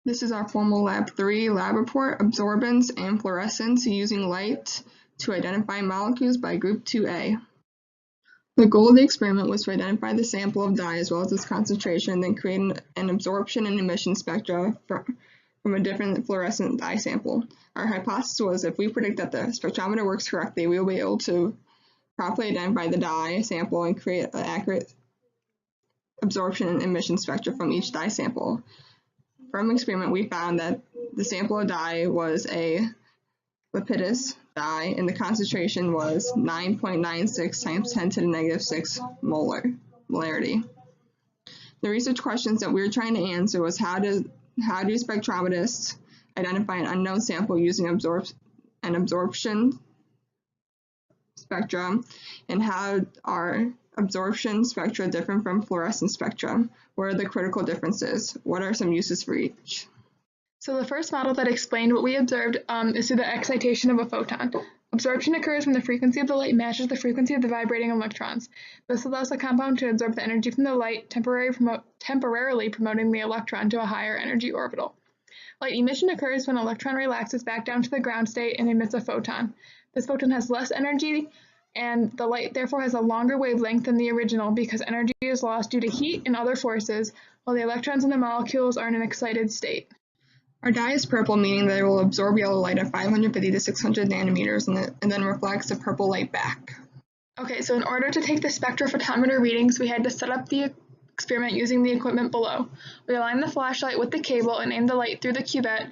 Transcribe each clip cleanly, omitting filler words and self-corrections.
This is our formal Lab 3 lab report, absorbance and fluorescence using light to identify molecules by Group 2A. The goal of the experiment was to identify the sample of dye as well as its concentration, and then create an absorption and emission spectra from a different fluorescent dye sample. Our hypothesis was if we predict that the spectrometer works correctly, we will be able to properly identify the dye sample and create an accurate absorption and emission spectra from each dye sample. From the experiment, we found that the sample of dye was a Lepidus dye, and the concentration was 9.96 times 10 to the negative 6 molarity. The research questions that we were trying to answer was how do spectrometrists identify an unknown sample using an absorption spectrum, and how are absorption spectra different from fluorescence spectra? What are the critical differences? What are some uses for each? So the first model that explained what we observed is through the excitation of a photon. Absorption occurs when the frequency of the light matches the frequency of the vibrating electrons. This allows the compound to absorb the energy from the light, temporarily promoting the electron to a higher energy orbital. Light emission occurs when an electron relaxes back down to the ground state and emits a photon. This photon has less energy, and the light therefore has a longer wavelength than the original because energy is lost due to heat and other forces, while the electrons in the molecules are in an excited state. Our dye is purple, meaning that it will absorb yellow light at 550 to 600 nanometers and then reflects the purple light back. Okay, so in order to take the spectrophotometer readings, we had to set up the experiment using the equipment below. We aligned the flashlight with the cable and aimed the light through the cuvette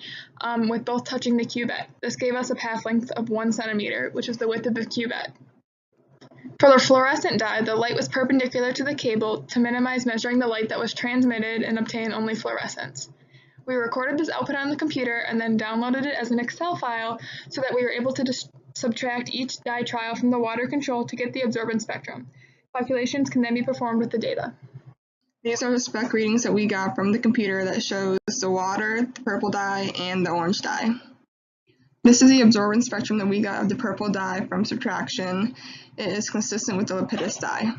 with both touching the cuvette. This gave us a path length of 1 centimeter, which is the width of the cuvette. For the fluorescent dye, the light was perpendicular to the cable to minimize measuring the light that was transmitted and obtain only fluorescence. We recorded this output on the computer and then downloaded it as an Excel file so that we were able to subtract each dye trial from the water control to get the absorbance spectrum. Calculations can then be performed with the data. These are the spec readings that we got from the computer that shows the water, the purple dye, and the orange dye. This is the absorbance spectrum that we got of the purple dye from subtraction. It is consistent with the Lepidus dye.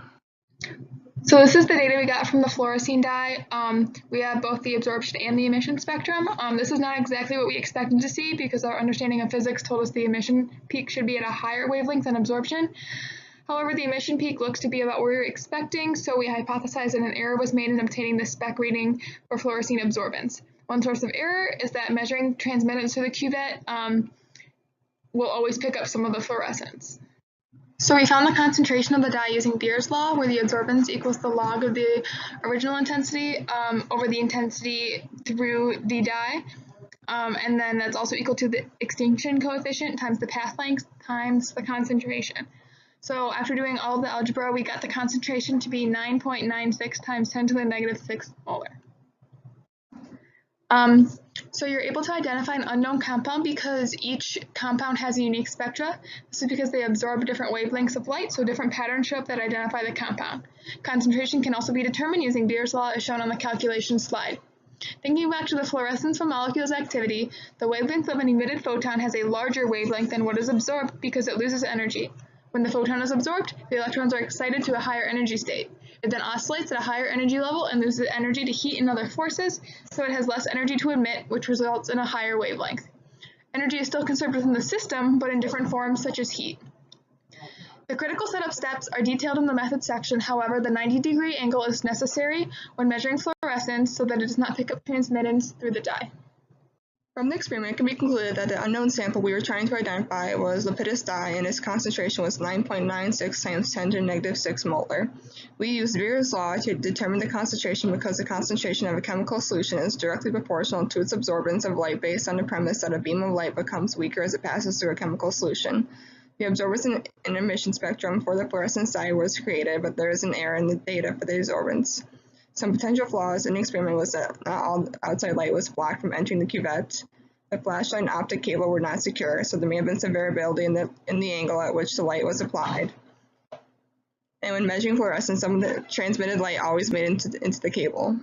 So this is the data we got from the fluorescein dye. We have both the absorption and the emission spectrum. This is not exactly what we expected to see because our understanding of physics told us the emission peak should be at a higher wavelength than absorption. However, the emission peak looks to be about where we were expecting, so we hypothesized that an error was made in obtaining the spec reading for fluorescein absorbance. One source of error is that measuring transmittance to the cuvette will always pick up some of the fluorescence. So we found the concentration of the dye using Beer's law, where the absorbance equals the log of the original intensity over the intensity through the dye, and then that's also equal to the extinction coefficient times the path length times the concentration. So after doing all of the algebra, we got the concentration to be 9.96 times 10 to the negative 6 molar. So you're able to identify an unknown compound because each compound has a unique spectra. This is because they absorb different wavelengths of light, so different patterns show up that identify the compound. Concentration can also be determined using Beer's law as shown on the calculation slide. Thinking back to the fluorescence of molecules activity, the wavelength of an emitted photon has a larger wavelength than what is absorbed because it loses energy. When the photon is absorbed, the electrons are excited to a higher energy state. It then oscillates at a higher energy level and loses energy to heat and other forces, so it has less energy to emit, which results in a higher wavelength. Energy is still conserved within the system, but in different forms such as heat. The critical setup steps are detailed in the method section. However, the 90-degree angle is necessary when measuring fluorescence so that it does not pick up transmittance through the dye. From the experiment, it can be concluded that the unknown sample we were trying to identify was Lepidus dye, and its concentration was 9.96 times 10 to the negative 6 molar. We used Beer's law to determine the concentration because the concentration of a chemical solution is directly proportional to its absorbance of light based on the premise that a beam of light becomes weaker as it passes through a chemical solution. The absorbance and emission spectrum for the fluorescence dye was created, but there is an error in the data for the absorbance. Some potential flaws in the experiment was that not all outside light was blocked from entering the cuvette. The flashlight and optic cable were not secure, so there may have been some variability in the angle at which the light was applied. And when measuring fluorescence, some of the transmitted light always made it into the cable.